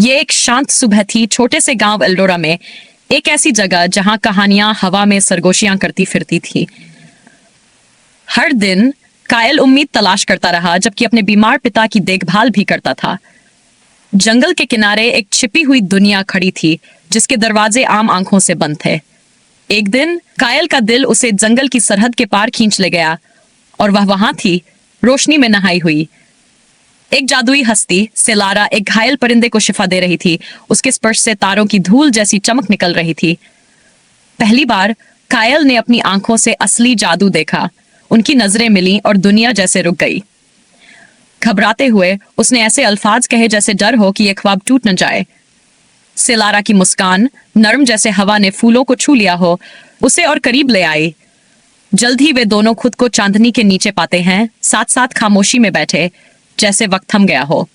ये एक शांत सुबह थी छोटे से गांव एल्डोरा में, एक ऐसी जगह जहां कहानियां हवा में सरगोशियां करती फिरती थी। हर दिन कायल उम्मीद तलाश करता रहा, जबकि अपने बीमार पिता की देखभाल भी करता था। जंगल के किनारे एक छिपी हुई दुनिया खड़ी थी, जिसके दरवाजे आम आंखों से बंद थे। एक दिन कायल का दिल उसे जंगल की सरहद के पार खींच ले गया, और वह वहां थी, रोशनी में नहाई हुई। एक जादुई हस्ती सेलारा एक घायल परिंदे को शिफा दे रही थी। उसके स्पर्श से तारों की धूल जैसी चमक निकल रही थी। पहली बार कायल ने अपनी आंखों से असली जादू देखा। उनकी नजरें मिलीं और दुनिया जैसे रुक गई। घबराते हुए उसने ऐसे अल्फाज कहे जैसे डर हो कि यह ख्वाब टूट न जाए। सेलारा की मुस्कान, नरम जैसे हवा ने फूलों को छू लिया हो, उसे और करीब ले आई। जल्द ही वे दोनों खुद को चांदनी के नीचे पाते हैं, साथ साथ खामोशी में बैठे, जैसे वक्त थम गया हो।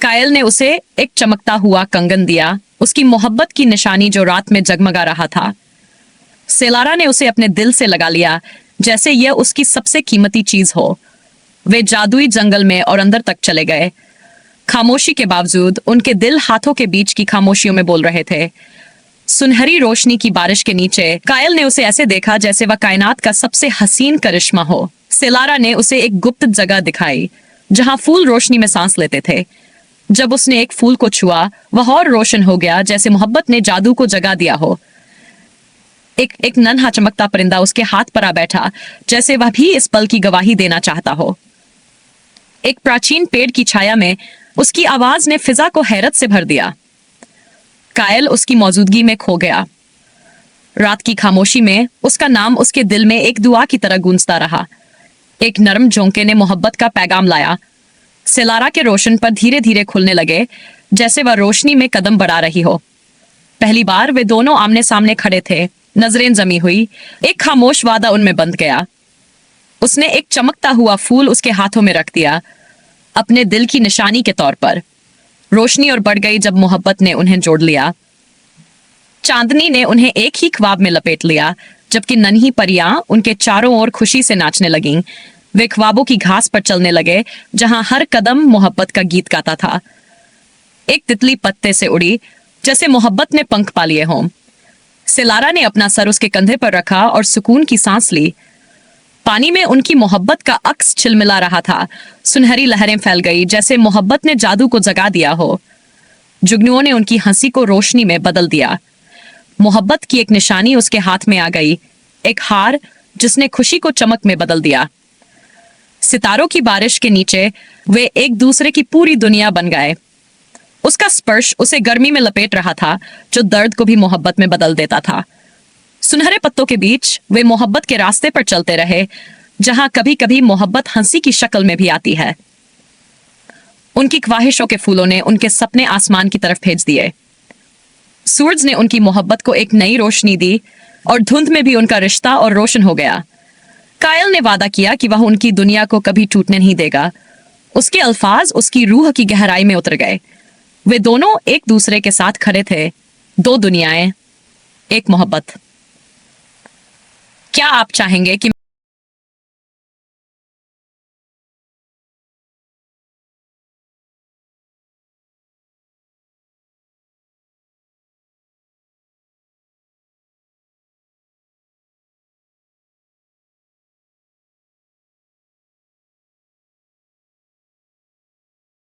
कायल ने उसे एक चमकता हुआ कंगन दिया, उसकी मोहब्बत की निशानी जो रात में जगमगा रहा था। सेलारा ने उसे अपने दिल से लगा लिया, जैसे यह उसकी सबसे कीमती चीज हो। वे जादुई जंगल में और अंदर तक चले गए। खामोशी के बावजूद उनके दिल हाथों के बीच की खामोशियों में बोल रहे थे। सुनहरी रोशनी की बारिश के नीचे कायल ने उसे ऐसे देखा जैसे वह कायनात का सबसे हसीन करिश्मा हो। सेलारा ने उसे एक गुप्त जगह दिखाई, जहां फूल रोशनी में सांस लेते थे। जब उसने एक फूल को छुआ, वह और रोशन हो गया, जैसे मोहब्बत ने जादू को जगा दिया हो। एक नन्हा चमकता परिंदा उसके हाथ पर आ बैठा, जैसे वह भी इस पल की गवाही देना चाहता हो। एक प्राचीन पेड़ की छाया में उसकी आवाज ने फिजा को हैरत से भर दिया। कायल उसकी मौजूदगी में खो गया। रात की खामोशी में उसका नाम उसके दिल में एक दुआ की तरह गूंजता रहा। एक नरम झोंके ने मोहब्बत का पैगाम लाया। सेलारा के रोशन पर धीरे धीरे खुलने लगे, जैसे वह रोशनी में कदम बढ़ा रही हो। पहली बार वे दोनों आमने सामने खड़े थे, नजरें जमी हुई। एक खामोश वादा उनमें बंध गया। उसने एक चमकता हुआ फूल उसके हाथों में रख दिया, अपने दिल की निशानी के तौर पर। रोशनी और बढ़ गई जब मोहब्बत ने उन्हें जोड़ लिया। चांदनी ने उन्हें एक ही ख्वाब में लपेट लिया, जबकि नन्ही परियां उनके चारों ओर खुशी से नाचने लगीं। वे ख्वाबों की घास पर चलने लगे, जहां हर कदम मोहब्बत का गीत गाता था। एक तितली पत्ते से उड़ी, जैसे मोहब्बत ने पंख पा लिए हों। सेलारा ने अपना सर उसके कंधे पर रखा और सुकून की सांस ली। पानी में उनकी मोहब्बत का अक्स छिलमिला रहा था। सुनहरी लहरें फैल गई, जैसे मोहब्बत ने जादू को जगा दिया हो। जुगनुओं ने उनकी हंसी को रोशनी में बदल दिया। मोहब्बत की एक निशानी उसके हाथ में आ गई, एक हार जिसने खुशी को चमक में बदल दिया। सितारों की बारिश के नीचे वे एक दूसरे की पूरी दुनिया बन गए। उसका स्पर्श उसे गर्मी में लपेट रहा था, जो दर्द को भी मोहब्बत में बदल देता था। सुनहरे पत्तों के बीच वे मोहब्बत के रास्ते पर चलते रहे, जहां कभी कभी मोहब्बत हंसी की शक्ल में भी आती है। उनकी ख्वाहिशों के फूलों ने उनके सपने आसमान की तरफ भेज दिए। सूरज ने उनकी मोहब्बत को एक नई रोशनी दी, और धुंध में भी उनका रिश्ता और रोशन हो गया। कायल ने वादा किया कि वह उनकी दुनिया को कभी टूटने नहीं देगा। उसके अल्फाज उसकी रूह की गहराई में उतर गए। वे दोनों एक दूसरे के साथ खड़े थे, दो दुनियाएं, एक मोहब्बत। क्या आप चाहेंगे कि